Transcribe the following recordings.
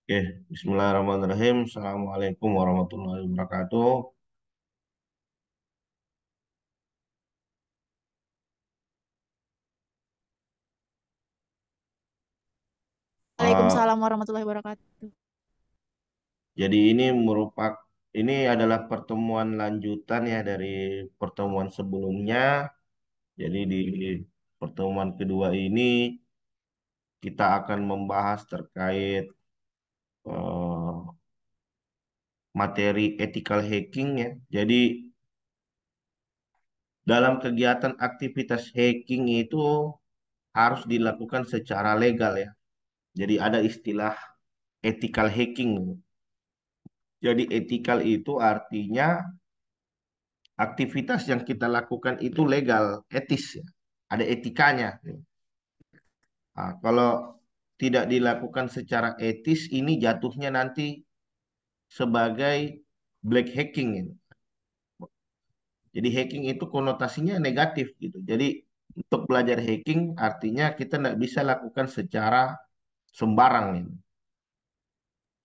Oke, Bismillahirrahmanirrahim. Assalamualaikum warahmatullahi wabarakatuh. Eh, Waalaikumsalam warahmatullahi wabarakatuh. jadi ini adalah pertemuan lanjutan ya dari pertemuan sebelumnya. Jadi di pertemuan kedua ini kita akan membahas terkait eh, materi ethical hacking ya. Jadi dalam kegiatan aktivitas hacking itu harus dilakukan secara legal ya. Jadi ada istilah ethical hacking. Jadi etikal itu artinya aktivitas yang kita lakukan itu legal, etis ya. Ada etikanya. Nah, kalau tidak dilakukan secara etis, ini jatuhnya nanti sebagai black hacking ini. Jadi hacking itu konotasinya negatif gitu. Jadi untuk belajar hacking artinya kita tidak bisa lakukan secara sembarang ini.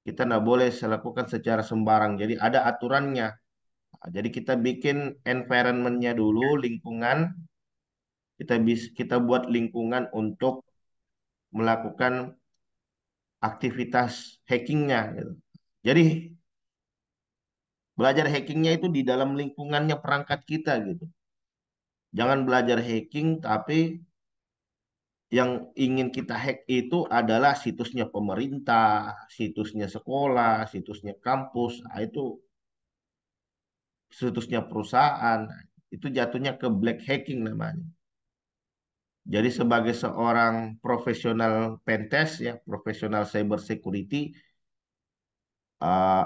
Kita tidak boleh lakukan secara sembarang. Jadi ada aturannya. Nah, jadi kita bikin environment-nya dulu, lingkungan. Kita buat lingkungan untuk melakukan aktivitas hackingnya gitu. Jadi belajar hackingnya itu di dalam lingkungannya perangkat kita gitu. Jangan belajar hacking tapi yang ingin kita hack itu adalah situsnya pemerintah, situsnya sekolah, situsnya kampus, nah, itu situsnya perusahaan. Nah, itu jatuhnya ke black hacking namanya. Jadi sebagai seorang profesional pentest ya, profesional cyber security,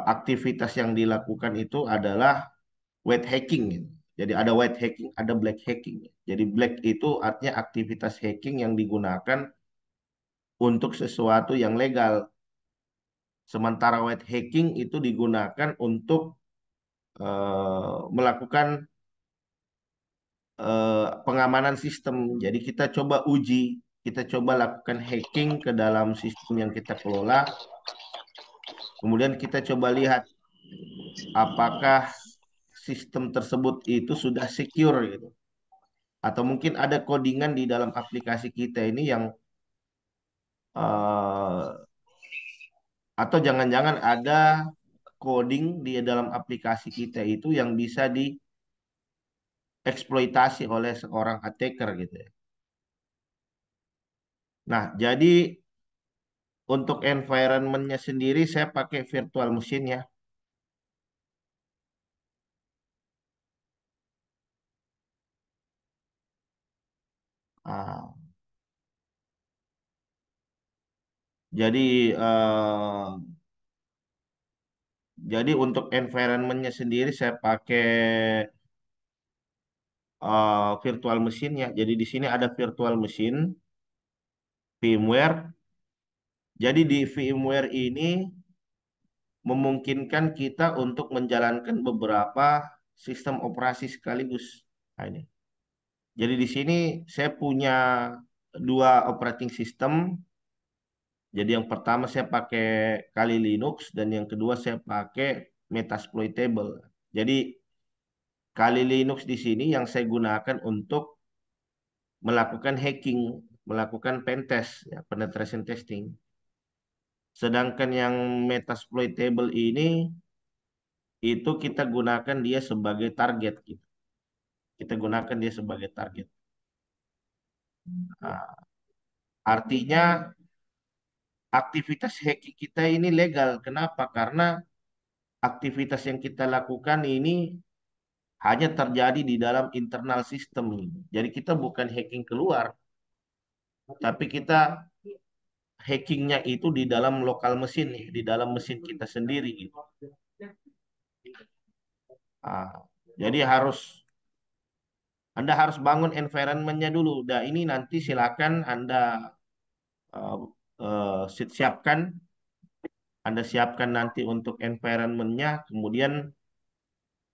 aktivitas yang dilakukan itu adalah white hacking gitu. Jadi ada white hacking, ada black hacking. Jadi black itu artinya aktivitas hacking yang digunakan untuk sesuatu yang legal. Sementara white hacking itu digunakan untuk melakukan pengamanan sistem. Jadi kita coba uji, kita coba lakukan hacking ke dalam sistem yang kita kelola. Kemudian kita coba lihat apakah sistem tersebut itu sudah secure gitu. Atau mungkin ada codingan di dalam aplikasi kita ini yang atau jangan-jangan ada coding di dalam aplikasi kita itu yang bisa dieksploitasi oleh seorang attacker gitu ya. Nah, jadi untuk environment-nya sendiri saya pakai virtual machine ya. Ah, jadi eh, jadi untuk environment-nya sendiri saya pakai virtual machine ya. Jadi di sini ada virtual machine, VMware. Jadi di VMware ini memungkinkan kita untuk menjalankan beberapa sistem operasi sekaligus. Nah, ini. Jadi di sini saya punya dua operating system. Jadi yang pertama saya pakai Kali Linux dan yang kedua saya pakai Metasploitable. Jadi Kali Linux di sini yang saya gunakan untuk melakukan hacking, melakukan pentest, ya, penetration testing. Sedangkan yang Metasploitable ini itu kita gunakan dia sebagai target gitu. Kita gunakan dia sebagai target. Nah, artinya aktivitas hacking kita ini legal. Kenapa? Karena aktivitas yang kita lakukan ini hanya terjadi di dalam internal sistem. Jadi kita bukan hacking keluar, tapi kita hackingnya itu di dalam lokal mesin, nih, di dalam mesin kita sendiri gitu. Ah, jadi Anda harus bangun environment-nya dulu. Nah, ini nanti silakan Anda eh, siapkan, Anda siapkan nanti untuk environment-nya, kemudian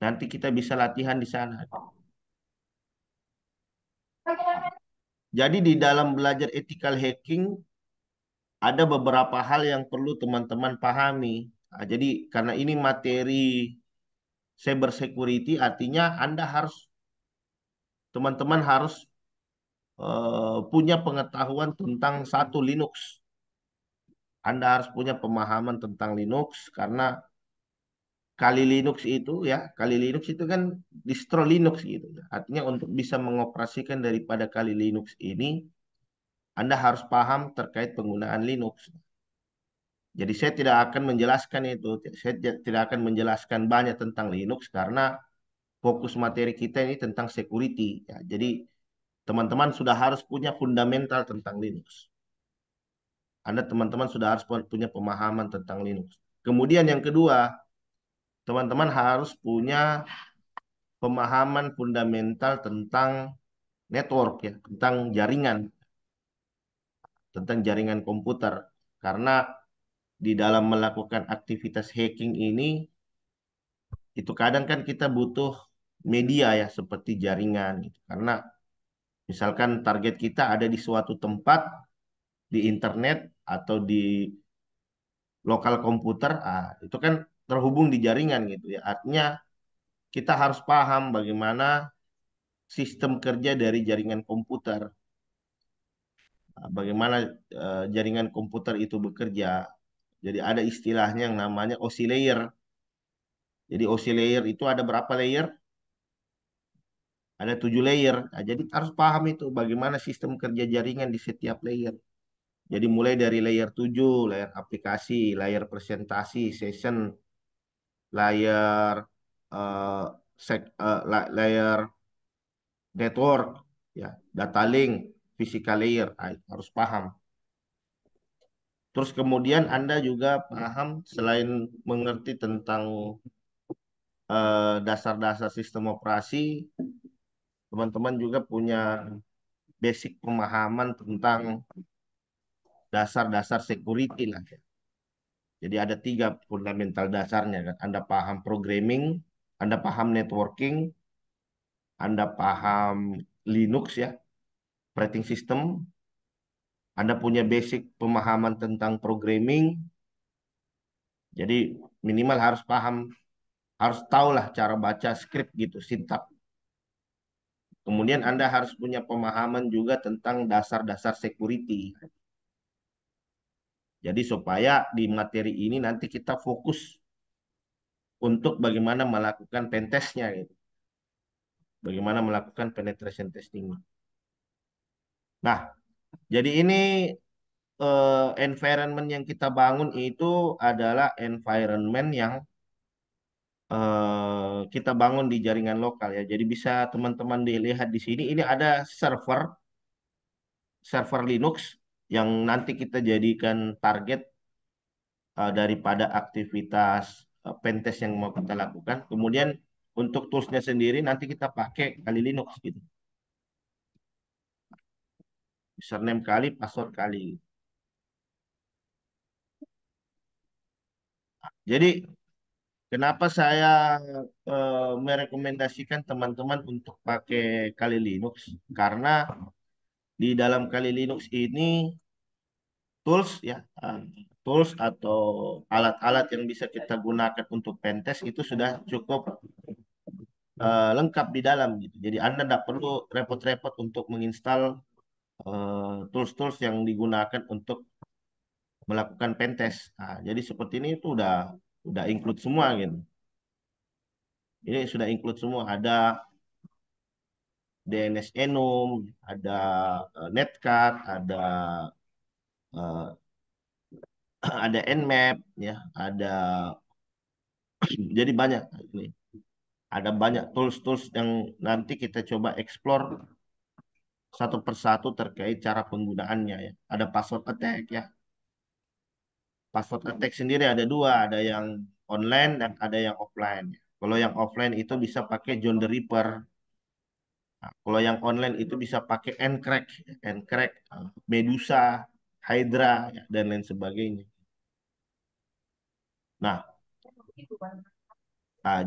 nanti kita bisa latihan di sana. Jadi di dalam belajar ethical hacking ada beberapa hal yang perlu teman-teman pahami. Nah, jadi karena ini materi cyber security, artinya teman-teman harus punya pengetahuan tentang satu Linux. Anda harus punya pemahaman tentang Linux karena Kali Linux itu kan distro Linux gitu ya. Artinya untuk bisa mengoperasikan daripada Kali Linux ini, Anda harus paham terkait penggunaan Linux. Jadi saya tidak akan menjelaskan itu. Tidak akan menjelaskan banyak tentang Linux karena fokus materi kita ini tentang security. Ya, jadi teman-teman sudah harus punya fundamental tentang Linux. Anda teman-teman sudah harus punya pemahaman tentang Linux. Kemudian yang kedua, teman-teman harus punya pemahaman fundamental tentang network ya, tentang jaringan komputer. Karena di dalam melakukan aktivitas hacking ini, itu kadang kan kita butuh media ya, seperti jaringan gitu. Karena misalkan target kita ada di suatu tempat, di internet, atau di lokal komputer, itu kan terhubung di jaringan gitu ya. Artinya kita harus paham bagaimana sistem kerja dari jaringan komputer, bagaimana jaringan komputer itu bekerja. Jadi ada istilahnya yang namanya OSI layer. Jadi OSI layer itu ada berapa layer? Ada 7 layer. Nah, jadi harus paham itu bagaimana sistem kerja jaringan di setiap layer. Jadi mulai dari layer 7, layer aplikasi, layer presentasi, session, layer eh, layer network, ya, data link, physical layer. Nah, itu harus paham. Terus kemudian Anda juga paham selain mengerti tentang dasar-dasar sistem operasi, teman-teman juga punya basic pemahaman tentang dasar-dasar security lah ya. Jadi ada 3 fundamental dasarnya kan. Anda paham programming, Anda paham networking, Anda paham Linux ya, operating system, Anda punya basic pemahaman tentang programming. Jadi minimal harus paham, harus tahu lah cara baca script gitu, sintak. Kemudian Anda harus punya pemahaman juga tentang dasar-dasar security. Jadi supaya di materi ini nanti kita fokus untuk bagaimana melakukan pentestnya gitu. Bagaimana melakukan penetration testing. Nah, jadi ini environment yang kita bangun itu adalah environment yang kita bangun di jaringan lokal ya. Jadi bisa teman-teman dilihat di sini, ini ada server Linux yang nanti kita jadikan target daripada aktivitas pentest yang mau kita lakukan. Kemudian untuk toolsnya sendiri nanti kita pakai Kali Linux gitu. Username kali, password kali. Jadi kenapa saya merekomendasikan teman-teman untuk pakai Kali Linux? Karena di dalam Kali Linux ini tools ya, tools atau alat-alat yang bisa kita gunakan untuk pentest itu sudah cukup lengkap di dalam gitu. Jadi Anda tidak perlu repot-repot untuk menginstal tools-tools yang digunakan untuk melakukan pentest. Nah, jadi seperti ini itu udah include semua gitu. Ini sudah include semua. Ada DNS Enum, ada Netcat, ada eh, ada Nmap, ya, ada jadi banyak ini. Ada banyak tools-tools yang nanti kita coba explore satu persatu terkait cara penggunaannya ya. Ada password attack ya. Password attack sendiri ada dua, ada yang online dan ada yang offline. Kalau yang offline itu bisa pakai John the Ripper. Nah, kalau yang online itu bisa pakai Encrack, Medusa, Hydra, ya, dan lain sebagainya. Nah,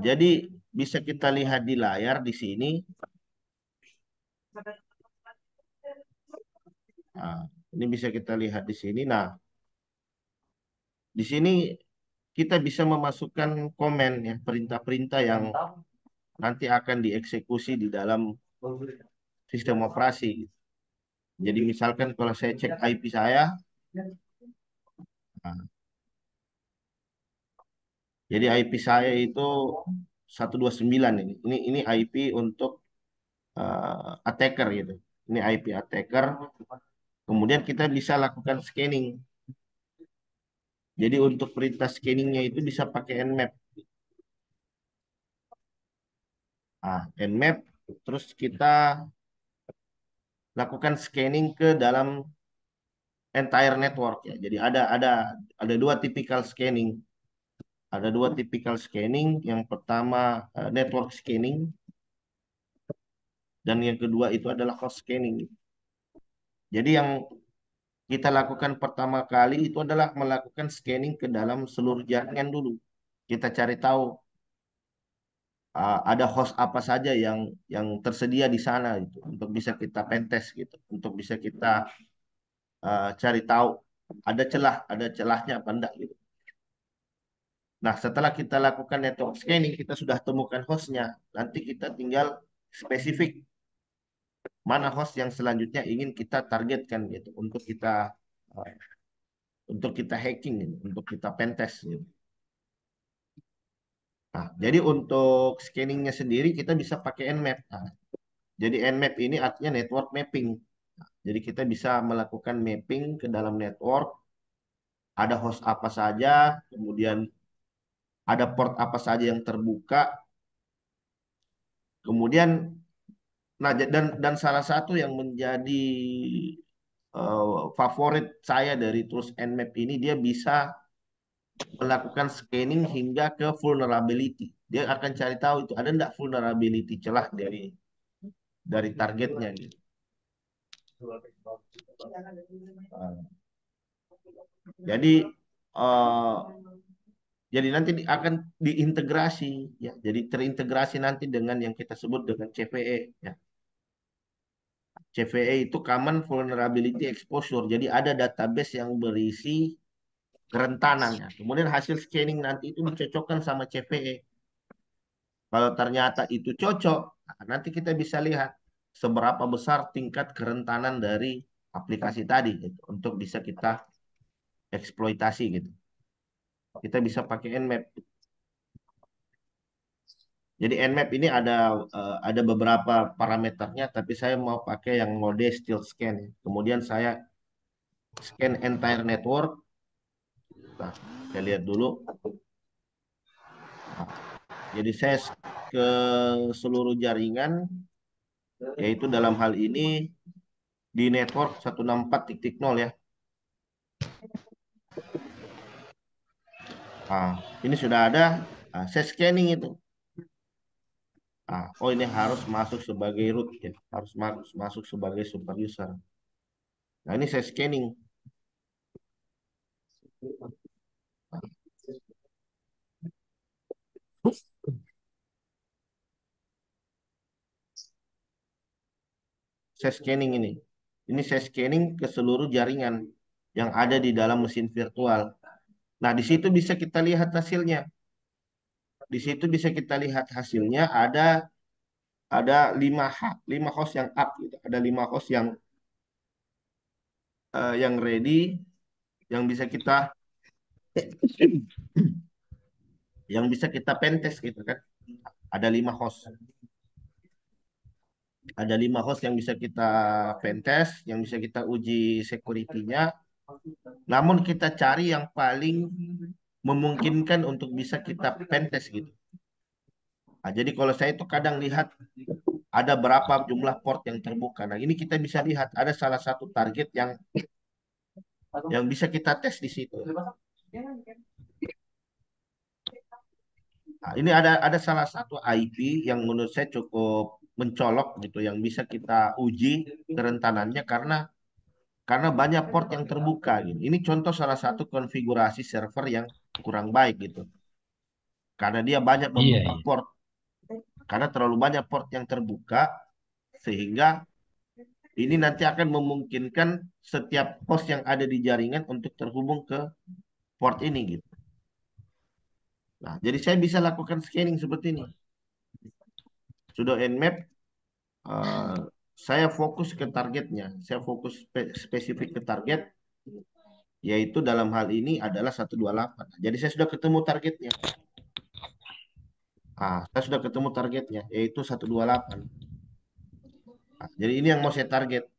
jadi bisa kita lihat di layar di sini. Nah, ini bisa kita lihat di sini. Nah, di sini kita bisa memasukkan komen ya, perintah-perintah yang nanti akan dieksekusi di dalam sistem operasi. Jadi misalkan kalau saya cek IP saya, nah, jadi IP saya itu 129 ini. Ini IP untuk attacker gitu. Ini IP attacker. Kemudian kita bisa lakukan scanning. Jadi untuk perintah scanningnya itu bisa pakai Nmap. Nah, Nmap, terus kita lakukan scanning ke dalam entire network ya. Jadi ada dua tipikal scanning. Ada dua tipikal scanning. Yang pertama network scanning dan yang kedua itu adalah host scanning. Jadi yang kita lakukan pertama kali itu adalah melakukan scanning ke dalam seluruh jaringan dulu. Kita cari tahu ada host apa saja yang tersedia di sana gitu untuk bisa kita pentest gitu, untuk bisa kita cari tahu ada celahnya apa enggak gitu. Nah, setelah kita lakukan network scanning, kita sudah temukan hostnya. Nanti kita tinggal spesifik mana host yang selanjutnya ingin kita targetkan gitu uh, untuk kita hacking gitu, untuk kita pentest gitu. Nah, jadi untuk scanningnya sendiri kita bisa pakai Nmap. Nah, jadi Nmap ini artinya network mapping. Jadi kita bisa melakukan mapping ke dalam network, ada host apa saja, kemudian ada port apa saja yang terbuka, kemudian nah dan salah satu yang menjadi favorit saya dari tools Nmap ini dia bisa melakukan scanning hingga ke vulnerability. Dia akan cari tahu itu ada enggak vulnerability celah dari targetnya gitu. Jadi eh, jadi nanti akan diintegrasi ya. Jadi terintegrasi nanti dengan yang kita sebut dengan CVE ya. CVE itu Common Vulnerability Exposure. Jadi ada database yang berisi kerentanannya. Kemudian hasil scanning nanti itu dicocokkan sama CVE. Kalau ternyata itu cocok, nah, nanti kita bisa lihat seberapa besar tingkat kerentanan dari aplikasi tadi gitu, untuk bisa kita eksploitasi gitu. Kita bisa pakai Nmap. Jadi Nmap ini ada beberapa parameternya, tapi saya mau pakai yang mode still scan. Kemudian saya scan entire network. Nah, saya lihat dulu. Nah, jadi saya ke seluruh jaringan, yaitu dalam hal ini di network 164.0 ya. Nah, ini sudah ada. Nah, saya scanning itu. Nah, oh ini harus masuk sebagai root ya, harus masuk sebagai super user. Nah, ini saya scanning. Saya scanning ini. Ini saya scanning ke seluruh jaringan yang ada di dalam mesin virtual. Nah, di situ bisa kita lihat hasilnya. Di situ bisa kita lihat hasilnya ada 5 host yang up gitu. Ada 5 host yang ready, yang bisa kita pentest gitu kan. Ada 5 host. Ada 5 host yang bisa kita pentest, yang bisa kita uji security-nya. Namun kita cari yang paling memungkinkan untuk bisa kita pentest gitu. Nah, jadi kalau saya itu kadang lihat ada berapa jumlah port yang terbuka. Nah, ini kita bisa lihat ada salah satu target yang bisa kita tes di situ. Nah, ini ada salah satu IP yang menurut saya cukup mencolok gitu, yang bisa kita uji kerentanannya karena banyak port yang terbuka gitu. Ini contoh salah satu konfigurasi server yang kurang baik gitu. Karena dia banyak Iya, membuka iya. port, karena terlalu banyak port yang terbuka sehingga ini nanti akan memungkinkan setiap host yang ada di jaringan untuk terhubung ke port ini gitu. Nah, jadi saya bisa lakukan scanning seperti ini. Sudo nmap, eh, saya fokus ke targetnya. Saya fokus spesifik ke target, yaitu dalam hal ini adalah 128. Jadi saya sudah ketemu targetnya. Saya sudah ketemu targetnya, yaitu 128. Jadi ini yang mau saya target.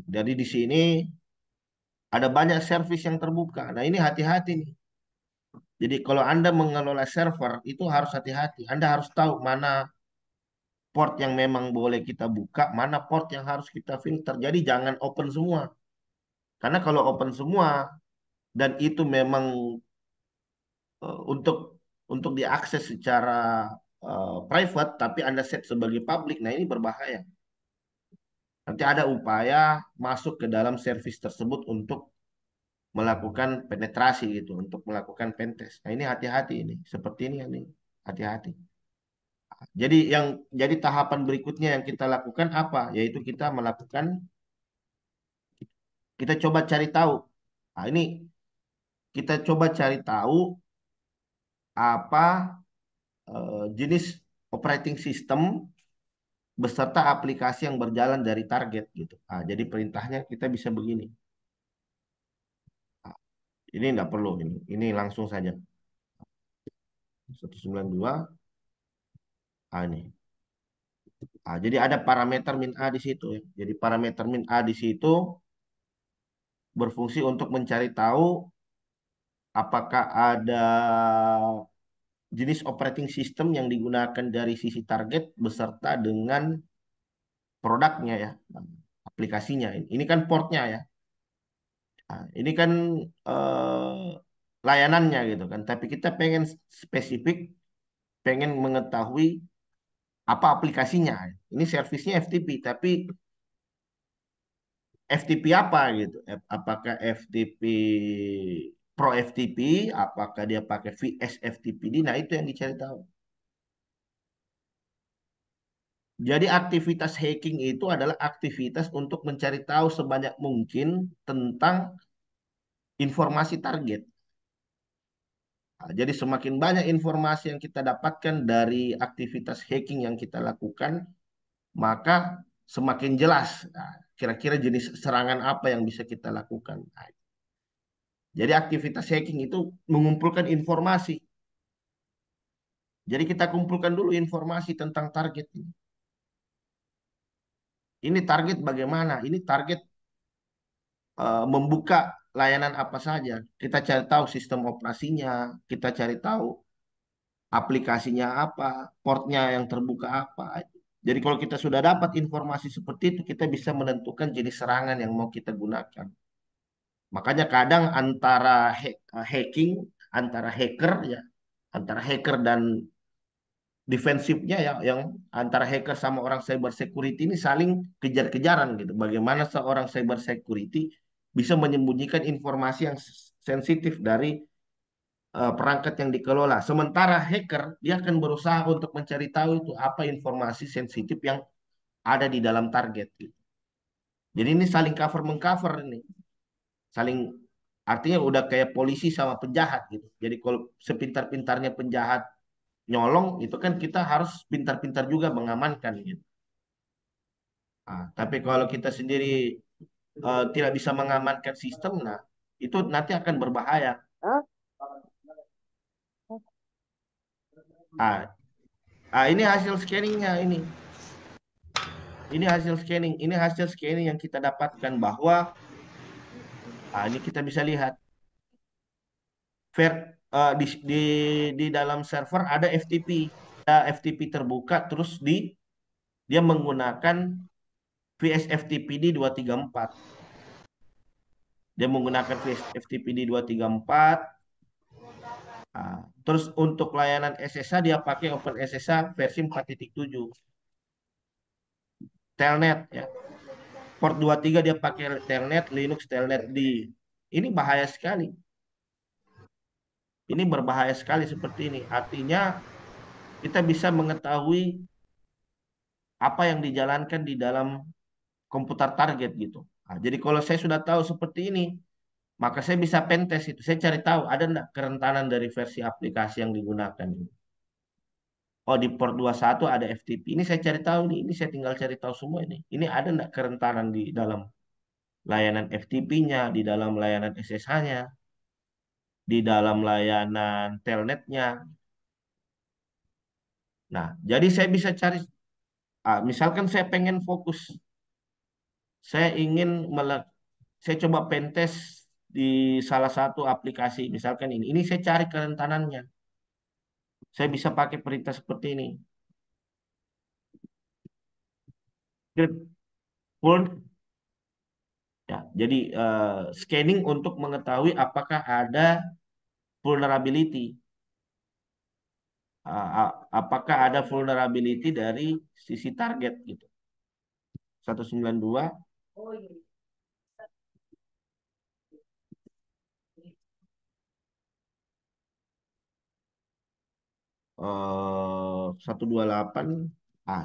Jadi di sini ada banyak service yang terbuka. Nah, ini hati-hati nih. Jadi kalau Anda mengelola server itu harus hati-hati. Anda harus tahu mana port yang memang boleh kita buka, mana port yang harus kita filter. Jadi jangan open semua. Karena kalau open semua dan itu memang untuk diakses secara private, tapi Anda set sebagai public, nah ini berbahaya. Nanti ada upaya masuk ke dalam service tersebut untuk melakukan penetrasi gitu, untuk melakukan pentest. Nah ini hati-hati ini, seperti ini, hati-hati. Jadi tahapan berikutnya yang kita lakukan apa? Yaitu kita melakukan, kita coba cari tahu. Nah ini kita coba cari tahu apa jenis operating system beserta aplikasi yang berjalan dari target gitu. Jadi perintahnya kita bisa begini. Ah, ini enggak perlu ini langsung saja. 192. Ini. Jadi ada parameter min A di situ ya. Jadi parameter min A di situ berfungsi untuk mencari tahu apakah ada jenis operating system yang digunakan dari sisi target beserta dengan produknya ya, aplikasinya. Ini kan portnya ya. Ini kan layanannya gitu kan. Tapi kita pengen spesifik, pengen mengetahui apa aplikasinya. Ini servisnya FTP, tapi FTP apa gitu? Apakah FTP Pro FTP? Apakah dia pakai VSFTPD? Nah itu yang dicari tahu. Jadi aktivitas hacking itu adalah aktivitas untuk mencari tahu sebanyak mungkin tentang informasi target. Jadi semakin banyak informasi yang kita dapatkan dari aktivitas hacking yang kita lakukan, maka semakin jelas kira-kira jenis serangan apa yang bisa kita lakukan. Jadi aktivitas hacking itu mengumpulkan informasi. Jadi kita kumpulkan dulu informasi tentang target ini. Ini target bagaimana? Ini target membuka layanan apa saja. Kita cari tahu sistem operasinya, kita cari tahu aplikasinya apa, portnya yang terbuka apa. Jadi kalau kita sudah dapat informasi seperti itu, kita bisa menentukan jenis serangan yang mau kita gunakan. Makanya kadang antara hacking, antara hacker ya, antara hacker dan defensifnya ya, yang antara hacker sama orang cyber security ini saling kejar-kejaran gitu. Bagaimana seorang cyber security bisa menyembunyikan informasi yang sensitif dari perangkat yang dikelola. Sementara hacker dia akan berusaha untuk mencari tahu itu apa informasi sensitif yang ada di dalam target gitu. Jadi ini saling cover mengcover ini. Saling artinya udah kayak polisi sama penjahat gitu. Jadi kalau sepintar-pintarnya penjahat nyolong itu kan kita harus pintar-pintar juga mengamankan gitu. Tapi kalau kita sendiri tidak bisa mengamankan sistem, nah itu nanti akan berbahaya. Ah, ini hasil scanningnya ini. Ini hasil scanning yang kita dapatkan bahwa ini kita bisa lihat ver, di dalam server ada FTP, ada FTP terbuka terus dia menggunakan VSFTPD 234. Dia menggunakan VSFTPD 234. Terus untuk layanan SSH dia pakai OpenSSH versi 4.7. Telnet ya. Port 23 dia pakai Telnet, Linux Telnet D. Ini bahaya sekali. Ini berbahaya sekali seperti ini. Artinya kita bisa mengetahui apa yang dijalankan di dalam komputer target gitu. Jadi kalau saya sudah tahu seperti ini, Maka saya bisa pentest itu. Saya cari tahu ada enggak kerentanan dari versi aplikasi yang digunakan. Oh, di port 21 ada FTP. Ini saya cari tahu nih. Ini saya tinggal cari tahu semua ini. Ini ada enggak kerentanan di dalam layanan FTP-nya, di dalam layanan SSH-nya, di dalam layanan telnetnya. Nah, jadi saya bisa cari, misalkan saya pengen fokus, saya ingin saya coba pentest di salah satu aplikasi, misalkan ini. Ini saya cari kerentanannya. Saya bisa pakai perintah seperti ini. Script full, ya. Jadi scanning untuk mengetahui apakah ada vulnerability, apakah ada vulnerability dari sisi target gitu. 192 128.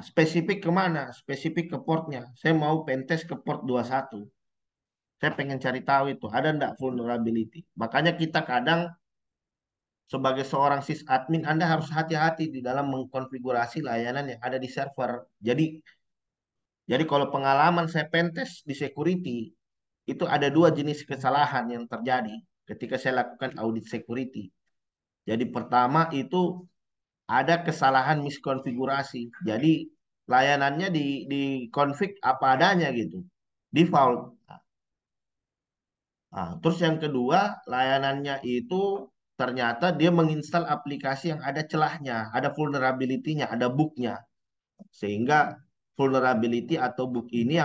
Spesifik kemana? Spesifik ke portnya. Saya mau pentest ke port 21. Saya pengen cari tahu itu ada enggak vulnerability. Makanya kita kadang sebagai seorang sysadmin Anda harus hati-hati di dalam mengkonfigurasi layanan yang ada di server. Jadi kalau pengalaman saya pentest di security, itu ada dua jenis kesalahan yang terjadi ketika saya lakukan audit security. Jadi pertama itu ada kesalahan miskonfigurasi. Jadi layanannya di config apa adanya gitu. Default. Terus yang kedua, layanannya itu ternyata dia menginstal aplikasi yang ada celahnya, ada vulnerability-nya, ada bug-nya. Sehingga vulnerability atau bug ini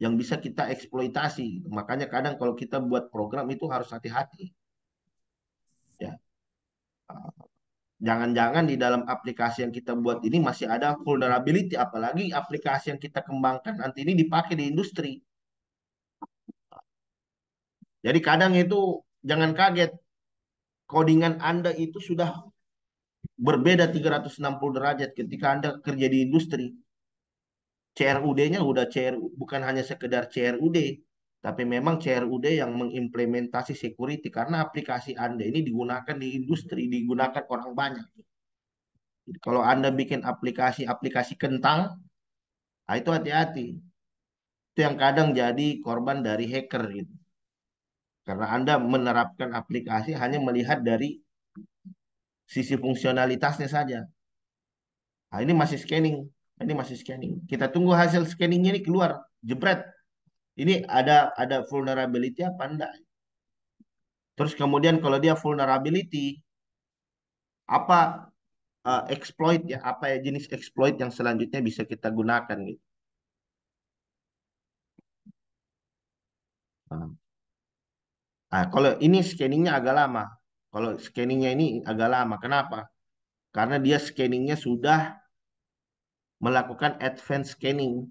yang bisa kita eksploitasi. Makanya kadang kalau kita buat program itu harus hati-hati. Ya. Jangan-jangan di dalam aplikasi yang kita buat ini masih ada vulnerability, apalagi aplikasi yang kita kembangkan nanti ini dipakai di industri. Jadi kadang itu jangan kaget, codingan Anda itu sudah berbeda 360 derajat ketika Anda kerja di industri. CRUD-nya udah bukan hanya sekedar CRUD, tapi memang CRUD yang mengimplementasi security karena aplikasi Anda ini digunakan di industri, digunakan orang banyak. Jadi kalau Anda bikin aplikasi-aplikasi kentang, itu hati-hati. Itu yang kadang jadi korban dari hacker gitu. Karena Anda menerapkan aplikasi hanya melihat dari sisi fungsionalitasnya saja. Nah, ini masih scanning. Ini masih scanning. Kita tunggu hasil scanningnya ini keluar. Jebret. Ini ada vulnerability apa enggak? Terus kemudian kalau dia vulnerability, apa exploit ya? Apa ya jenis exploit yang selanjutnya bisa kita gunakan gitu. Nah, kalau ini scanningnya agak lama. Kalau scanningnya ini agak lama. Kenapa? Karena dia scanningnya sudah melakukan advanced scanning.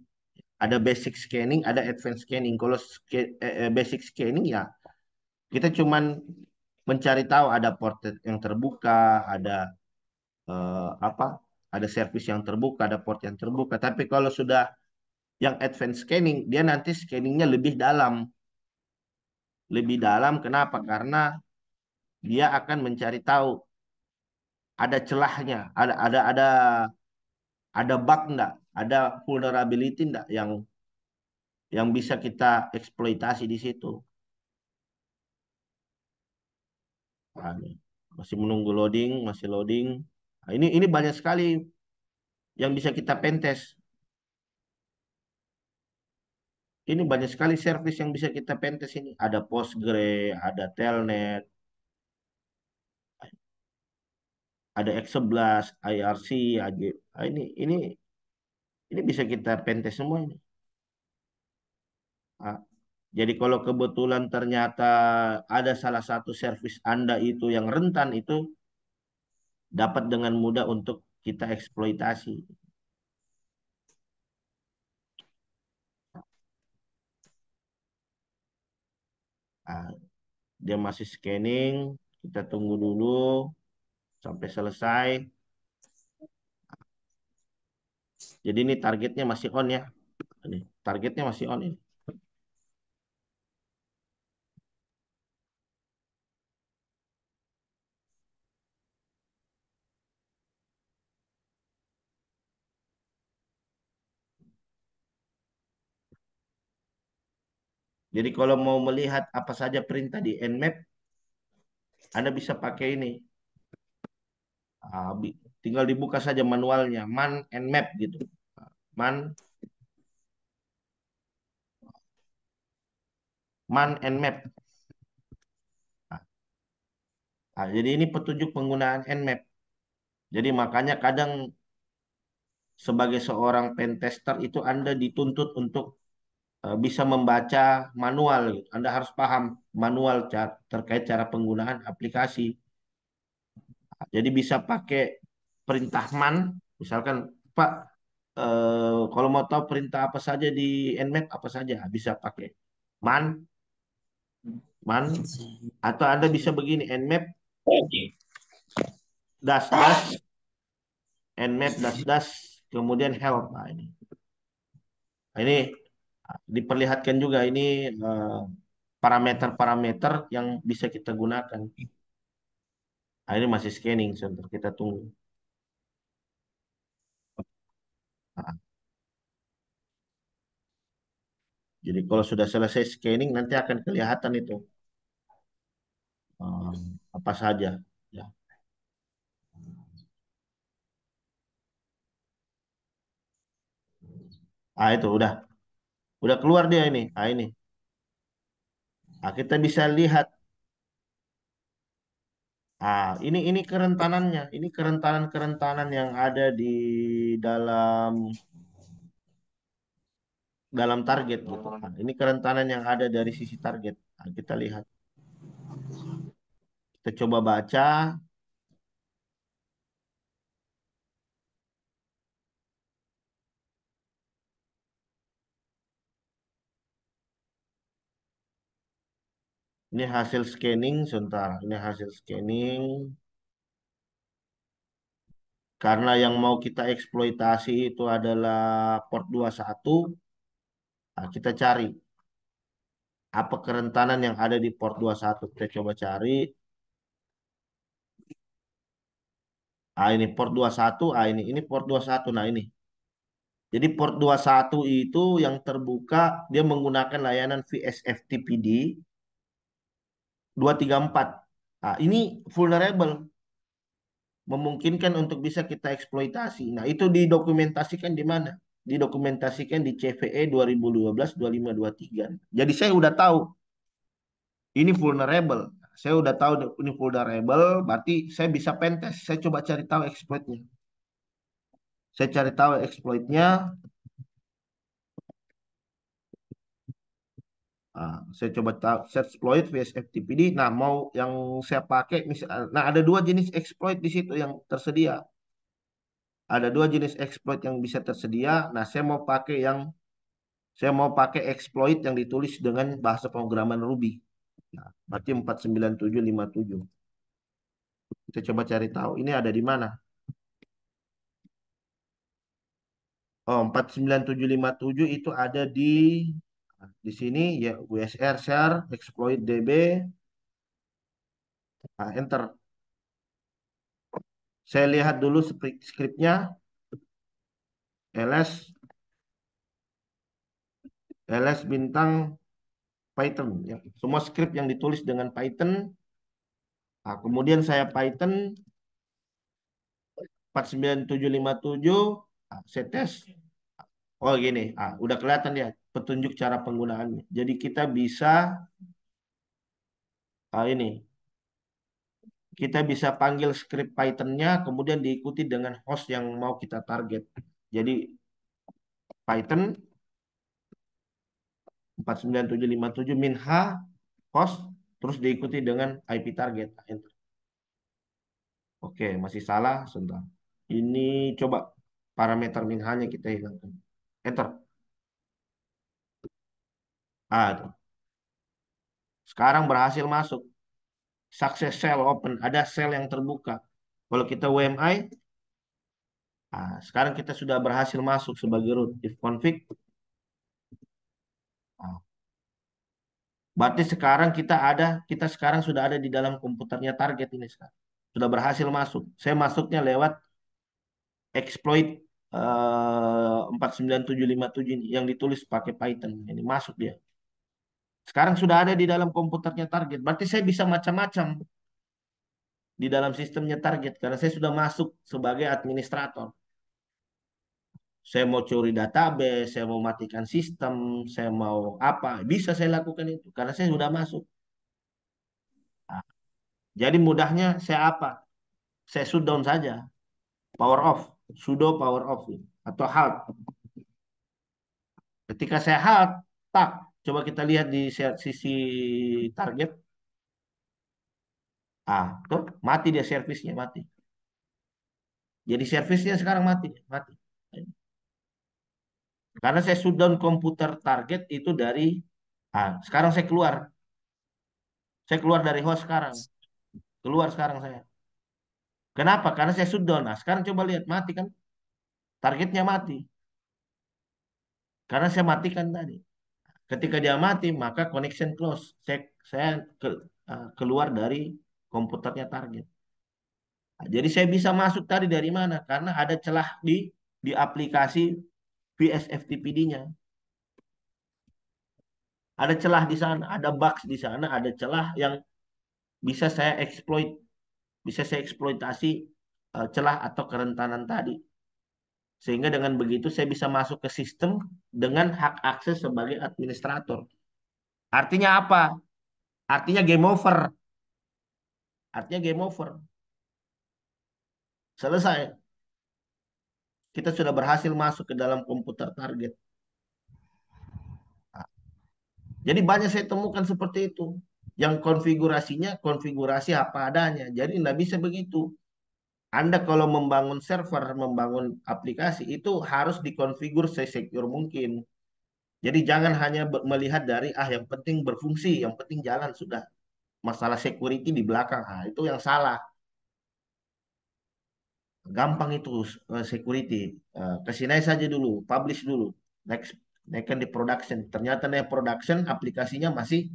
Ada basic scanning, ada advanced scanning. Kalau basic scanning ya kita cuman mencari tahu ada port yang terbuka, ada apa? Ada service yang terbuka, ada port yang terbuka. Tapi kalau sudah yang advanced scanning, dia nanti scanningnya lebih dalam. Lebih dalam, kenapa? Karena dia akan mencari tahu ada celahnya, ada bug enggak, ada vulnerability enggak yang bisa kita eksploitasi di situ. Nah, masih menunggu loading, masih loading. Nah, ini banyak sekali yang bisa kita pentes. Ini banyak sekali service yang bisa kita pentes ini. Ada Postgre, ada Telnet, ada X11, IRC, AG. Nah, ini bisa kita pentes semua ini. Ah, jadi kalau kebetulan ternyata ada salah satu service Anda itu yang rentan itu dapat dengan mudah untuk kita eksploitasi. Ah, dia masih scanning, kita tunggu dulu sampai selesai. Jadi ini targetnya masih on ya. Ini targetnya masih on ini. Jadi kalau mau melihat apa saja perintah di Nmap, Anda bisa pakai ini. Ah, tinggal dibuka saja manualnya, man Nmap gitu. Man, man Nmap. Nah, jadi ini petunjuk penggunaan Nmap. Jadi makanya kadang sebagai seorang pentester itu Anda dituntut untuk bisa membaca manual gitu. Anda harus paham manual terkait cara penggunaan aplikasi. Jadi bisa pakai perintah man, misalkan Pak, kalau mau tahu perintah apa saja di Nmap apa saja bisa pakai man, man, atau Anda bisa begini Nmap dash dash Nmap dash dash kemudian help. Nah, ini. Nah, ini diperlihatkan juga ini parameter-parameter yang bisa kita gunakan. Nah, ini masih scanning, sebentar kita tunggu. Nah, jadi kalau sudah selesai scanning nanti akan kelihatan itu eh, apa saja. Ya. Ah itu udah keluar dia ini. Ah ini. Ah kita bisa lihat. Ah ini kerentanannya. Ini kerentanan-kerentanan yang ada di dalam dalam target gitu. Nah, ini kerentanan yang ada dari sisi target. Nah, kita lihat. Kita coba baca. Ini hasil scanning sebentar. Ini hasil scanning. Karena yang mau kita eksploitasi itu adalah port 21, nah, kita cari apa kerentanan yang ada di port 21. Kita coba cari. Ah ini port 21, ah ini port 21. Nah ini. Jadi port 21 itu yang terbuka dia menggunakan layanan VSFTPD 234. Nah, ini vulnerable, memungkinkan untuk bisa kita eksploitasi. Nah, itu didokumentasikan di mana? Didokumentasikan di CVE 2012-2523. Jadi saya udah tahu ini vulnerable. Saya udah tahu ini vulnerable, berarti saya bisa pentest. Saya coba cari tahu exploitnya. Saya cari tahu exploitnya. Saya coba tahu search exploit vs FTPD. Nah, mau yang saya pakai, nah ada dua jenis exploit di situ yang tersedia. Ada dua jenis exploit yang bisa tersedia. Nah, saya mau pakai exploit yang ditulis dengan bahasa pemrograman Ruby. Nah, berarti 49757. Kita coba cari tahu ini ada di mana. Oh, 49757 itu ada di sini ya USR share exploit DB. Nah, enter. Saya lihat dulu skripnya ls bintang Python ya. Semua skrip yang ditulis dengan Python. Nah, kemudian saya Python 49757, saya tes. Oh gini, udah kelihatan ya petunjuk cara penggunaannya. Jadi kita bisa ini kita bisa panggil script Python-nya kemudian diikuti dengan host yang mau kita target. Jadi Python 49757 min h host terus diikuti dengan IP target. Enter. Oke, masih salah sebentar. Ini coba parameter min h-nya kita hilangkan. Enter. Tuh. Sekarang berhasil masuk. Success cell open. Ada sel yang terbuka. Kalau kita WMI, sekarang kita sudah berhasil masuk sebagai root. If config, ah, berarti sekarang kita sekarang sudah ada di dalam komputernya target ini sekarang. Sudah berhasil masuk. Saya masuknya lewat exploit 49757 ini yang ditulis pakai Python. Ini masuk dia. Sekarang sudah ada di dalam komputernya target. Berarti saya bisa macam-macam di dalam sistemnya target karena saya sudah masuk sebagai administrator. Saya mau curi database, saya mau matikan sistem, saya mau apa, bisa saya lakukan itu karena saya sudah masuk. Nah, jadi mudahnya saya apa? Saya shutdown saja, power off, sudo power off atau halt. Ketika saya halt, tak, coba kita lihat di sisi target. Ah, tuh mati dia servisnya mati. Jadi servisnya sekarang mati, mati. Karena saya shutdown komputer target itu dari, sekarang saya keluar dari host sekarang, keluar sekarang saya. Kenapa? Karena saya shutdown. Nah, sekarang coba lihat mati kan, targetnya mati. Karena saya matikan tadi. Ketika dia mati, maka connection close. Saya keluar dari komputernya target. Nah, jadi saya bisa masuk tadi dari mana? Karena ada celah di aplikasi VSFTPD-nya. Ada celah di sana, ada bugs di sana, ada celah yang bisa saya exploit, bisa saya eksploitasi celah atau kerentanan tadi. Sehingga dengan begitu saya bisa masuk ke sistem dengan hak akses sebagai administrator. Artinya apa? Artinya game over. Artinya game over. Selesai. Kita sudah berhasil masuk ke dalam komputer target. Nah, jadi banyak saya temukan seperti itu. Yang konfigurasinya konfigurasi apa adanya. Jadi tidak bisa begitu. Anda kalau membangun server, membangun aplikasi itu harus dikonfigur secure mungkin. Jadi jangan hanya melihat dari yang penting berfungsi, yang penting jalan sudah. Masalah security di belakang, itu yang salah. Gampang itu security. Kasih naik saja dulu, publish dulu. Next, naikkan di production. Ternyata naik production aplikasinya masih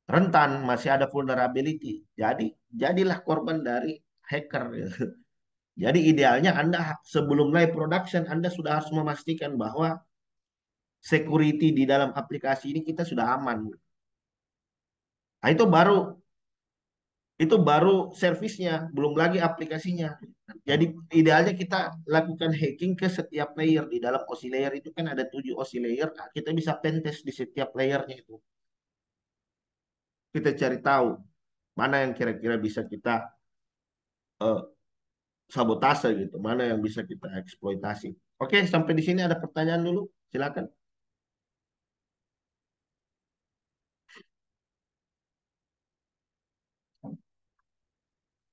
rentan, masih ada vulnerability. Jadilah korban dari hacker. Jadi idealnya Anda sebelum naik production, Anda sudah harus memastikan bahwa security di dalam aplikasi ini kita sudah aman. Nah, itu baru servisnya, belum lagi aplikasinya. Jadi idealnya kita lakukan hacking ke setiap layer. Di dalam OSI layer itu kan ada 7 OSI layer. Nah, kita bisa pentest di setiap layernya itu. Kita cari tahu mana yang kira-kira bisa kita eh, sabotase gitu, mana yang bisa kita eksploitasi. Oke, sampai di sini ada pertanyaan dulu. Silakan.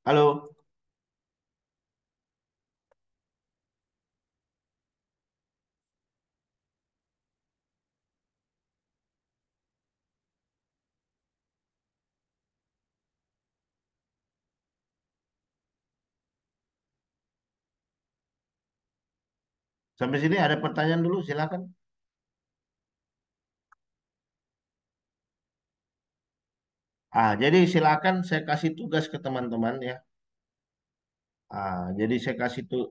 Halo. Sampai sini ada pertanyaan dulu, silakan. Jadi silakan saya kasih tugas ke teman-teman ya. Jadi saya kasih tuh,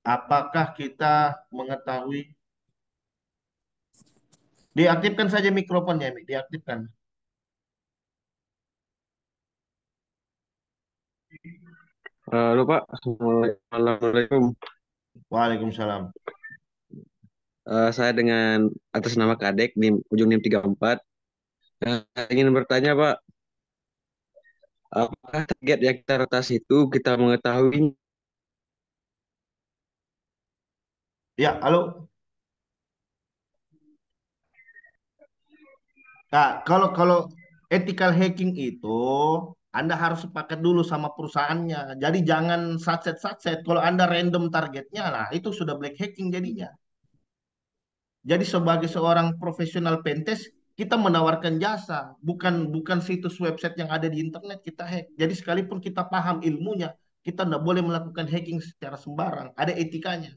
apakah kita mengetahui, diaktifkan saja mikrofonnya, Mi, diaktifkan. Halo Pak, Assalamualaikum. Waalaikumsalam. Saya dengan atas nama Kadek di ujung NIM 34. Ingin bertanya Pak, apakah target yang kita rotasi itu kita mengetahui? Ya, halo. Nah, kalau ethical hacking itu Anda harus sepakat dulu sama perusahaannya. Jadi jangan satset-satset. Kalau Anda random targetnya, lah itu sudah black hacking jadinya. Jadi sebagai seorang profesional pentest, kita menawarkan jasa, bukan bukan situs website yang ada di internet kita hack. Jadi sekalipun kita paham ilmunya, kita tidak boleh melakukan hacking secara sembarang. Ada etikanya.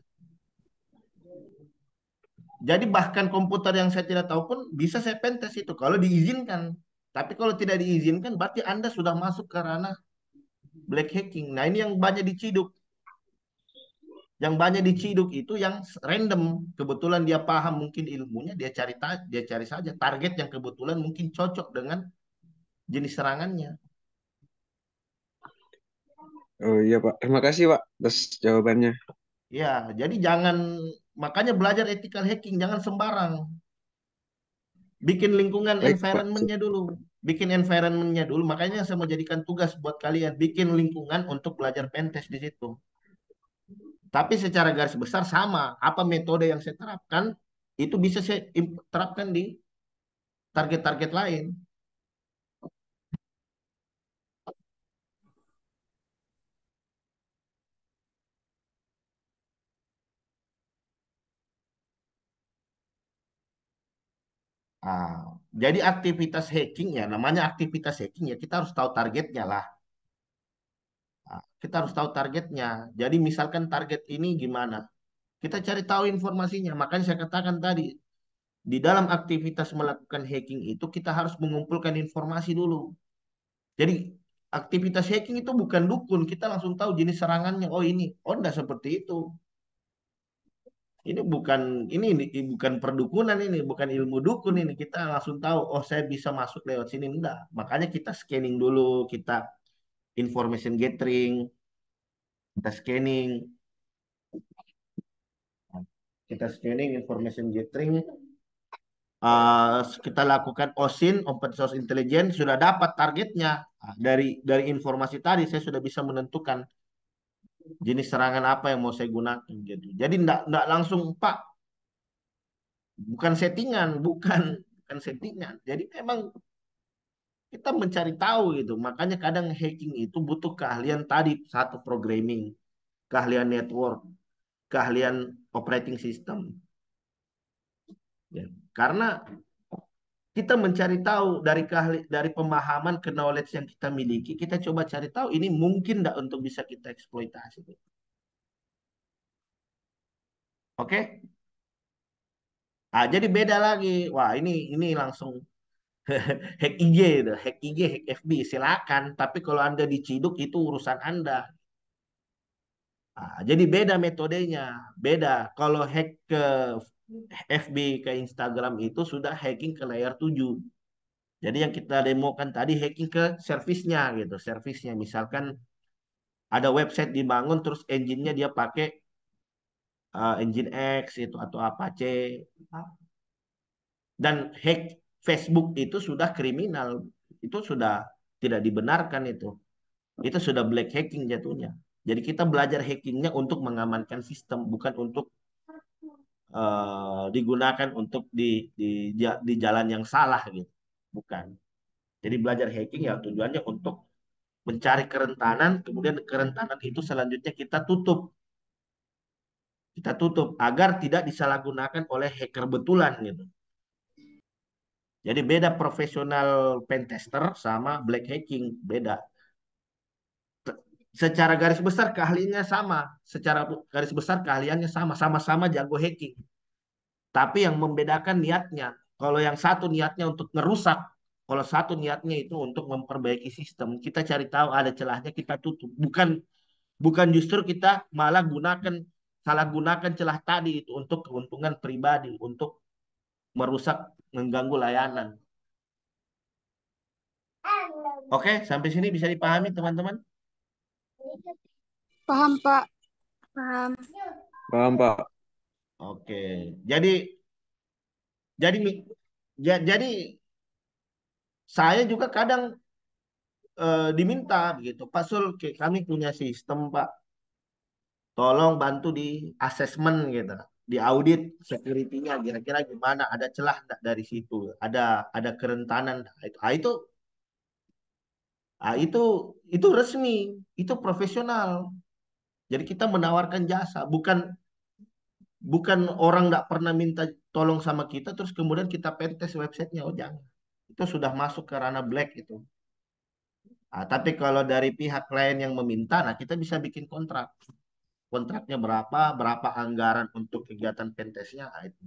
Jadi bahkan komputer yang saya tidak tahu pun bisa saya pentest itu kalau diizinkan. Tapi kalau tidak diizinkan, berarti Anda sudah masuk ke ranah black hacking. Nah, ini yang banyak diciduk. Yang banyak diciduk itu yang random. Kebetulan dia paham mungkin ilmunya, dia cari saja target yang kebetulan mungkin cocok dengan jenis serangannya. Oh iya Pak, terima kasih Pak atas jawabannya. Ya, jadi jangan, makanya belajar ethical hacking jangan sembarang. Bikin lingkungan Baik Pak. environment-nya dulu. Bikin environment-nya dulu. Makanya saya mau jadikan tugas buat kalian. Bikin lingkungan untuk belajar pentest di situ. Tapi secara garis besar sama. Apa metode yang saya terapkan, itu bisa saya terapkan di target-target lain. Ah, jadi aktivitas hacking ya, namanya aktivitas hacking ya, kita harus tahu targetnya lah. Kita harus tahu targetnya. Jadi misalkan target ini gimana? Kita cari tahu informasinya. Makanya saya katakan tadi, di dalam aktivitas melakukan hacking itu kita harus mengumpulkan informasi dulu. Jadi aktivitas hacking itu bukan dukun, kita langsung tahu jenis serangannya. Oh ini, oh enggak seperti itu. Ini bukan ini bukan perdukunan ini, bukan ilmu dukun ini. Kita langsung tahu, oh saya bisa masuk lewat sini enggak. Makanya kita scanning dulu, kita information gathering, kita scanning, kita scanning information gathering, kita lakukan OSIN, Open Source Intelligence, sudah dapat targetnya. Dari informasi tadi saya sudah bisa menentukan jenis serangan apa yang mau saya gunakan gitu. Jadi enggak langsung Pak, bukan settingan, bukan settingan. Jadi memang kita mencari tahu gitu. Makanya kadang hacking itu butuh keahlian tadi satu programming, keahlian network, keahlian operating system. Ya. Karena kita mencari tahu dari pemahaman ke knowledge yang kita miliki, kita coba cari tahu ini mungkin enggak untuk bisa kita eksploitasi. Oke? Ah, jadi beda lagi. Wah, ini langsung hack IG itu, hack IG, hack FB, silakan. Tapi kalau Anda diciduk itu urusan Anda. Jadi beda metodenya, beda. Kalau hack ke FB, ke Instagram itu sudah hacking ke layer 7. Jadi yang kita demokan tadi hacking ke servisnya gitu, servisnya. Misalkan ada website dibangun terus engine-nya dia pakai engine X itu atau Apache. Dan hack Facebook itu sudah kriminal, itu sudah tidak dibenarkan itu. Itu sudah black hacking jatuhnya. Jadi kita belajar hackingnya untuk mengamankan sistem, bukan untuk digunakan untuk di jalan yang salah gitu. Bukan. Jadi belajar hacking ya tujuannya untuk mencari kerentanan, kemudian kerentanan itu selanjutnya kita tutup agar tidak disalahgunakan oleh hacker betulan gitu. Jadi beda profesional pentester sama black hacking, beda. Secara garis besar keahliannya sama, secara garis besar keahliannya sama, sama-sama jago hacking. Tapi yang membedakan niatnya. Kalau yang satu niatnya untuk ngerusak, kalau satu niatnya itu untuk memperbaiki sistem. Kita cari tahu ada celahnya kita tutup. Bukan bukan justru kita malah salah gunakan celah tadi itu untuk keuntungan pribadi, untuk merusak, mengganggu layanan. Oke, sampai sini bisa dipahami teman-teman? Paham, Pak. Paham. Paham Pak. Oke. Jadi jadi jadi saya juga kadang diminta begitu, Pak Sul, kami punya sistem, Pak. Tolong bantu di asesmen gitu, di audit security-nya kira-kira gimana, ada celah nggak dari situ, ada kerentanan nggak? Itu itu resmi, itu profesional. Jadi kita menawarkan jasa, bukan bukan orang nggak pernah minta tolong sama kita terus kemudian kita pentes websitenya, oh jangan. Itu sudah masuk ke ranah black itu. Tapi kalau dari pihak klien yang meminta, nah kita bisa bikin kontrak. Kontraknya berapa, berapa anggaran untuk kegiatan pentesnya, itu.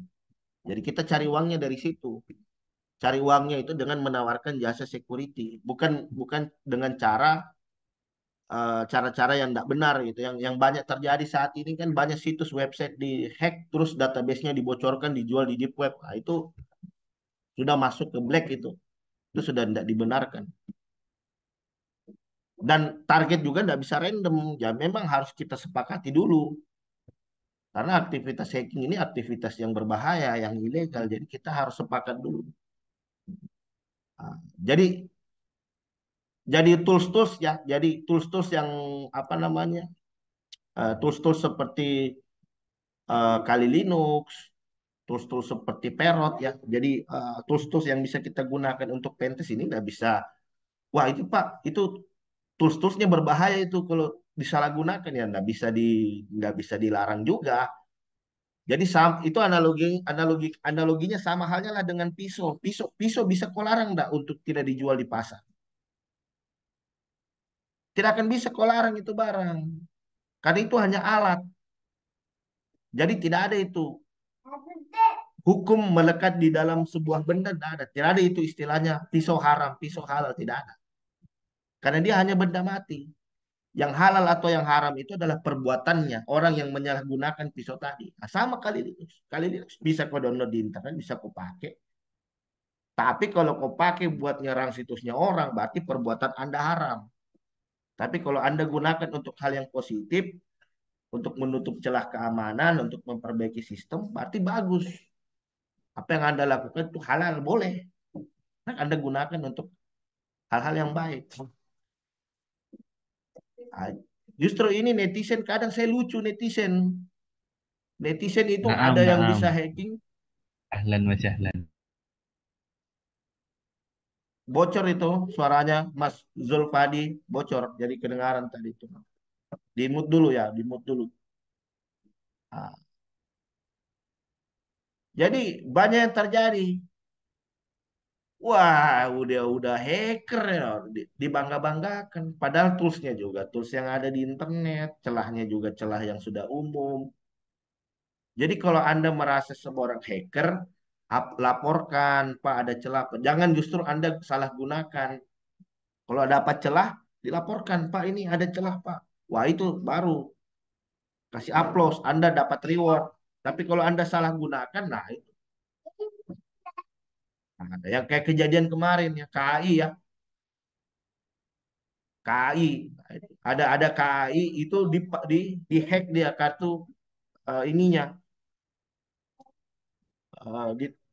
Jadi kita cari uangnya dari situ. Cari uangnya itu dengan menawarkan jasa security, bukan bukan dengan cara cara-cara yang tidak benar gitu. Yang banyak terjadi saat ini kan banyak situs website dihack, terus database-nya dibocorkan, dijual di deep web. Nah, itu sudah masuk ke black itu. Itu sudah tidak dibenarkan. Dan target juga tidak bisa random. Ya memang harus kita sepakati dulu. Karena aktivitas hacking ini aktivitas yang berbahaya, yang ilegal. Jadi kita harus sepakat dulu. Nah, jadi tools-tools ya, jadi tools-tools yang apa namanya, tools-tools seperti Kali Linux, tools-tools seperti Parrot ya. Jadi tools-tools yang bisa kita gunakan untuk pentest ini nggak bisa. Wah itu Pak, itu tools-toolsnya berbahaya itu kalau disalahgunakan ya nggak bisa dilarang juga. Jadi itu analoginya sama halnya lah dengan pisau. Pisau bisa kau larang nggak untuk tidak dijual di pasar? Tidak akan bisa kau larang itu barang. Karena itu hanya alat. Jadi tidak ada itu hukum melekat di dalam sebuah benda, tidak ada. Tidak ada itu istilahnya pisau haram, pisau halal, tidak ada. Karena dia hanya benda mati. Yang halal atau yang haram itu adalah perbuatannya. Orang yang menyalahgunakan pisau tadi. Nah, sama kali Linux. Kali Linux bisa kau download di internet, bisa kau pakai. Tapi kalau kau pakai buat nyerang situsnya orang, berarti perbuatan Anda haram. Tapi kalau Anda gunakan untuk hal yang positif, untuk menutup celah keamanan, untuk memperbaiki sistem, berarti bagus. Apa yang Anda lakukan itu halal, boleh. Nah, Anda gunakan untuk hal-hal yang baik. Nah, justru ini netizen, kadang saya lucu netizen. Netizen itu Naam, ada yang naam. bisa hacking, Ahlan wa sahlan. bocor itu suaranya Mas Zulfadi, bocor. Jadi kedengaran tadi itu. Di mute dulu ya, di mute dulu. Nah, jadi banyak yang terjadi. Wah, udah hacker ya, dibangga-banggakan. Padahal toolsnya juga tools yang ada di internet, celahnya juga celah yang sudah umum. Jadi kalau Anda merasa seorang hacker, laporkan, Pak ada celah. Jangan justru Anda salah gunakan. Kalau dapat celah, dilaporkan, Pak ini ada celah, Pak. Wah itu baru kasih aplaus, Anda dapat reward. Tapi kalau Anda salah gunakan, nah itu. Nah, yang kayak kejadian kemarin ya, KAI ya. KAI ada KAI itu di hack dia kartu ininya.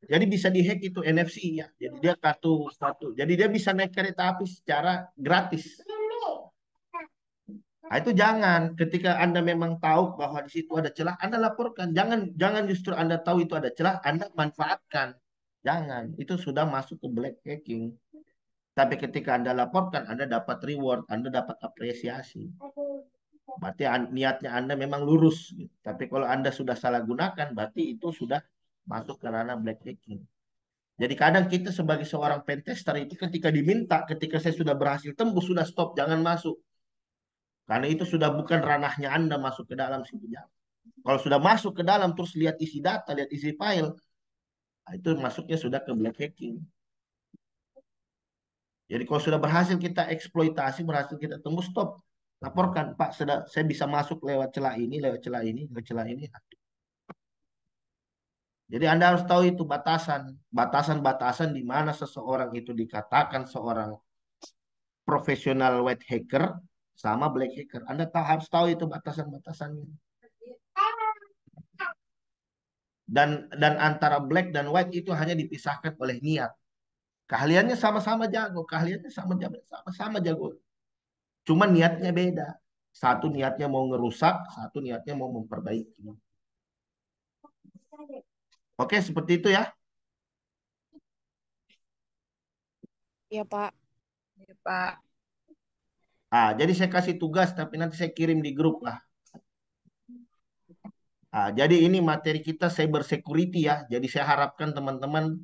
Jadi bisa dihack itu NFC ya. Jadi dia kartu. Jadi dia bisa naik kereta api secara gratis. Nah, itu jangan ketika Anda memang tahu bahwa di situ ada celah, Anda laporkan. Jangan jangan justru Anda tahu itu ada celah, Anda manfaatkan. Jangan. Itu sudah masuk ke black hacking. Tapi ketika Anda laporkan, Anda dapat reward, Anda dapat apresiasi. Berarti niatnya Anda memang lurus, gitu. Tapi kalau Anda sudah salah gunakan, berarti itu sudah masuk ke ranah black hacking. Jadi kadang kita sebagai seorang pentester itu ketika diminta, ketika saya sudah berhasil tembus, sudah stop, jangan masuk. Karena itu sudah bukan ranahnya Anda masuk ke dalam situ. Kalau sudah masuk ke dalam, terus lihat isi data, lihat isi file, nah itu masuknya sudah ke black hacking. Jadi kalau sudah berhasil kita eksploitasi, berhasil kita tembus, stop. Laporkan, Pak, saya bisa masuk lewat celah ini, lewat celah ini, lewat celah ini. Jadi Anda harus tahu itu batasan-batasan di mana seseorang itu dikatakan seorang profesional white hacker sama black hacker. Anda harus tahu itu batasan-batasannya. Dan antara black dan white itu hanya dipisahkan oleh niat. Keahliannya sama-sama jago, keahliannya sama-sama jago. Cuma niatnya beda. Satu niatnya mau ngerusak, satu niatnya mau memperbaiki. Oke, seperti itu ya. Iya, Pak. Ya, Pak. Jadi saya kasih tugas, tapi nanti saya kirim di grup lah. Jadi ini materi kita cyber security ya. Jadi saya harapkan teman-teman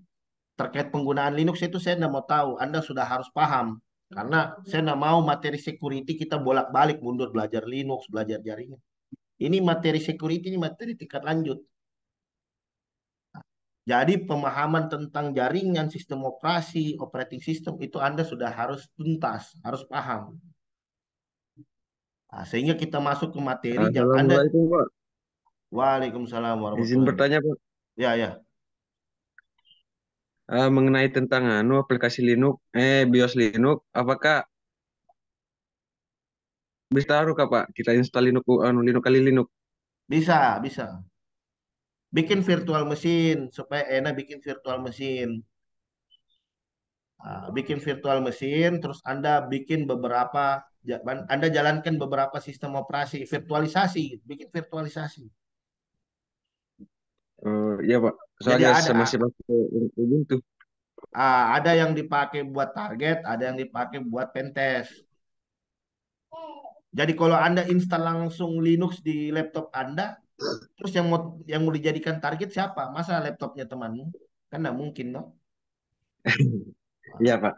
terkait penggunaan Linux itu saya tidak mau tahu. Anda sudah harus paham. Karena saya tidak mau materi security kita bolak-balik mundur belajar Linux, belajar jaringan. Ini materi security, ini materi tingkat lanjut. Jadi pemahaman tentang jaringan, sistem operasi, operating system itu Anda sudah harus tuntas, harus paham. Sehingga kita masuk ke materi. Anda, Assalamualaikum Pak. Waalaikumsalam Izin warahmatullahi wabarakatuh. bertanya Pak. Ya, ya. Mengenai tentang aplikasi Linux, BIOS Linux, apakah bisa taruh Kak Pak? Kita install Linux, Linux kali Linux. Bisa, bisa. Bikin virtual mesin supaya enak bikin virtual mesin. Bikin virtual mesin, terus Anda bikin beberapa, Anda jalankan beberapa sistem operasi, virtualisasi, bikin virtualisasi. Iya Pak. Jadi Soalnya ada saya masih pakai Ubuntu. ada yang dipakai buat target, ada yang dipakai buat pentest. Jadi kalau Anda install langsung Linux di laptop Anda, terus yang mau dijadikan target siapa? Masa laptopnya temanmu? Kan nggak mungkin, no? Iya Pak.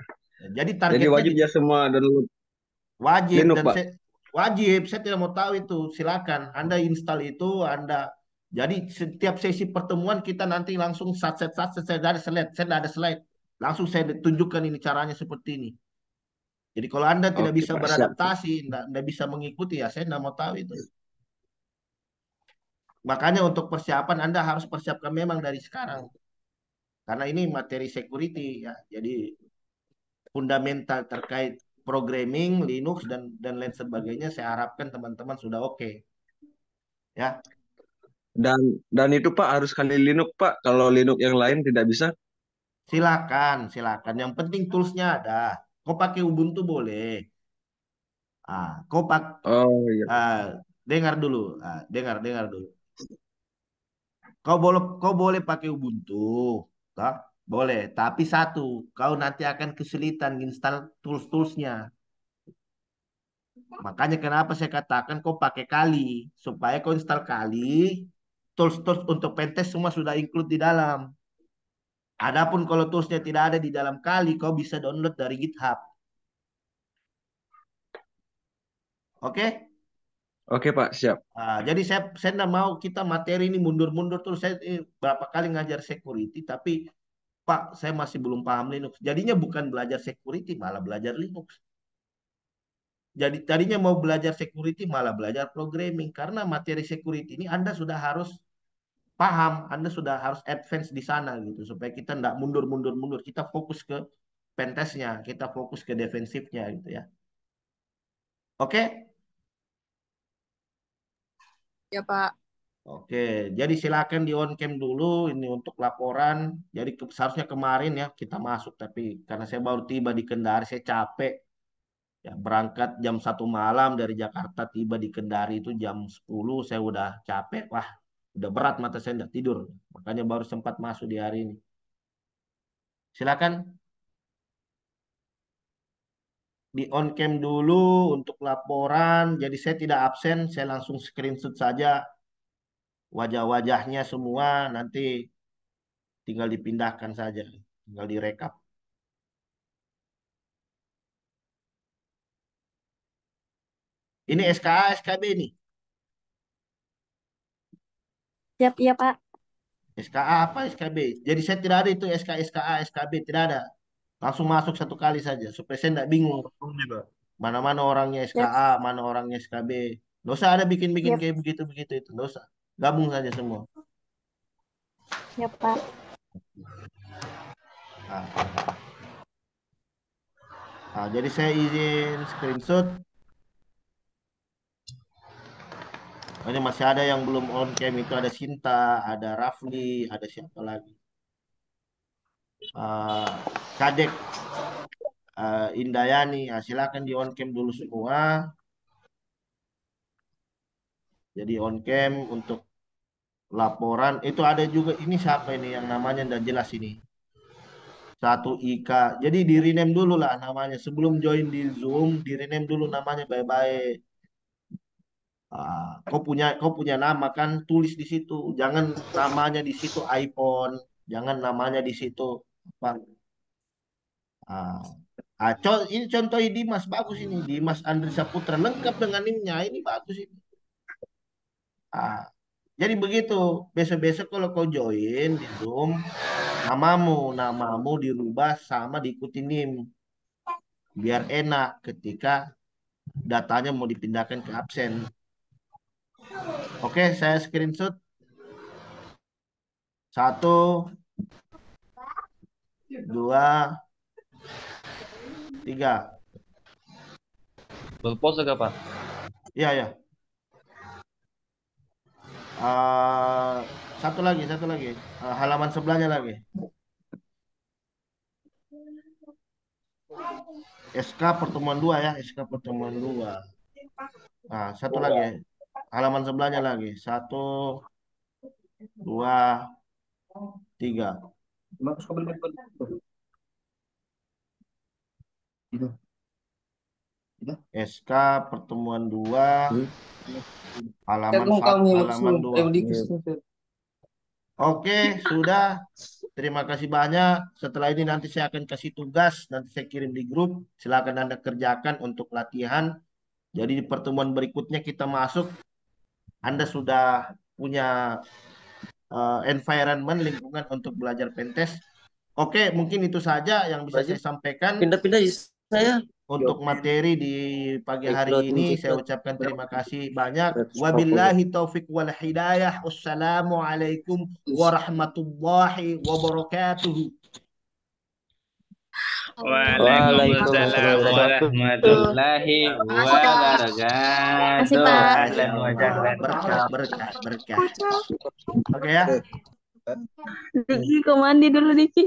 Jadi Jadi targetnya wajib ya semua download wajib Linux dan Pak. saya wajib. Saya tidak mau tahu itu. Silakan Anda install itu. Jadi setiap sesi pertemuan kita nanti langsung sat saya ada slide, saya ada slide. Langsung saya tunjukkan ini caranya seperti ini. Jadi kalau Anda tidak Oke bisa Pak, siap. beradaptasi, tidak bisa mengikuti ya, saya tidak mau tahu itu. Makanya untuk persiapan Anda harus persiapkan memang dari sekarang. Karena ini materi security ya. Jadi fundamental terkait programming, Linux dan lain sebagainya saya harapkan teman-teman sudah oke. Ya, Dan itu Pak harus kali Linux Pak. Kalau Linux yang lain tidak bisa. silakan, silakan. Yang penting toolsnya ada. Kau pakai Ubuntu boleh. Kau Oh iya. dengar dulu, dengar dulu. Kau boleh pakai Ubuntu, toh? Boleh. Tapi satu, kau nanti akan kesulitan install tools-toolsnya. Makanya kenapa saya katakan kau pakai Kali supaya kau install Kali, tools-tools untuk pentest semua sudah include di dalam. Adapun kalau toolsnya tidak ada di dalam Kali, kau bisa download dari GitHub. Oke? Oke Pak, siap. Jadi saya tidak mau kita materi ini mundur-mundur terus. Saya berapa kali ngajar security, tapi Pak, saya masih belum paham Linux. Jadinya bukan belajar security, malah belajar Linux. Jadi tadinya mau belajar security, malah belajar programming. Karena materi security ini Anda sudah harus paham, Anda sudah harus advance di sana gitu. Supaya kita tidak mundur-mundur-mundur. Kita fokus ke pentestnya, kita fokus ke defensifnya gitu ya. Oke? Ya, Pak. Oke, jadi silakan di on cam dulu ini untuk laporan. Jadi seharusnya kemarin ya kita masuk, tapi karena saya baru tiba di Kendari, saya capek. Ya, berangkat jam 1 malam dari Jakarta, tiba di Kendari itu jam 10, saya udah capek. Wah, udah berat mata saya udah tidur. Makanya baru sempat masuk di hari ini. Silakan di on cam dulu untuk laporan. Jadi saya tidak absen, saya langsung screenshot saja wajah-wajahnya semua. Nanti tinggal dipindahkan saja, tinggal direkap. Ini SKA, SKB nih. Siap, iya, Pak. SKA apa SKB? Jadi saya tidak ada itu SK, SKA, SKB, tidak ada. Langsung masuk satu kali saja supaya saya tidak bingung. Mana-mana orangnya Siap, SKA, mana orangnya SKB. Nggak usah ada bikin-bikin siap, kayak begitu-begitu itu. Nggak usah. Gabung saja semua. siap, Pak. Nah, jadi saya izin screenshot. Ini masih ada yang belum on cam itu ada Sinta, ada Rafli, ada siapa lagi? Ah, Kadek, Indayani. Silakan di on cam dulu semua. Jadi on cam untuk laporan itu ada juga ini siapa ini yang namanya tidak jelas ini. Satu Ika. Jadi di rename dulu lah namanya. Sebelum join di Zoom, di rename dulu namanya baik-baik. Kau punya nama kan, tulis di situ. Jangan namanya di situ iPhone, jangan namanya di situ apa. Ah, ini contoh Dimas bagus ini. Dimas Andri Saputra lengkap dengan nimnya ini bagus ini. Ah, jadi begitu. Besok-besok kalau kau join di Zoom, namamu dirubah sama diikuti NIM. Biar enak ketika datanya mau dipindahkan ke absen. Oke, saya screenshot. 1, 2, 3. Berpose gak, Pak? Iya, ya. Eh, satu lagi. Halaman sebelahnya lagi. SK pertemuan 2 ya, SK pertemuan 2. Nah, satu lagi. Halaman sebelahnya lagi. 1, 2, 3. SK pertemuan 2 halaman 2. Oke, sudah. Terima kasih banyak. Setelah ini nanti saya akan kasih tugas, nanti saya kirim di grup. Silakan Anda kerjakan untuk latihan. Jadi di pertemuan berikutnya kita masuk. Anda sudah punya environment lingkungan untuk belajar pentest. Oke, mungkin itu saja yang bisa saya sampaikan. Pindah-pindah saya. Untuk materi di pagi hari ini saya ucapkan terima kasih banyak. Wabillahi taufiq wal hidayah. Wassalamualaikum warahmatullahi wabarakatuh. Waalaikumsalam warahmatullahi wabarakatuh. Makasih, Pak. Ahlan wa sahlan. Berkah. Oke ya. Diki, kok mandi dulu, Diki.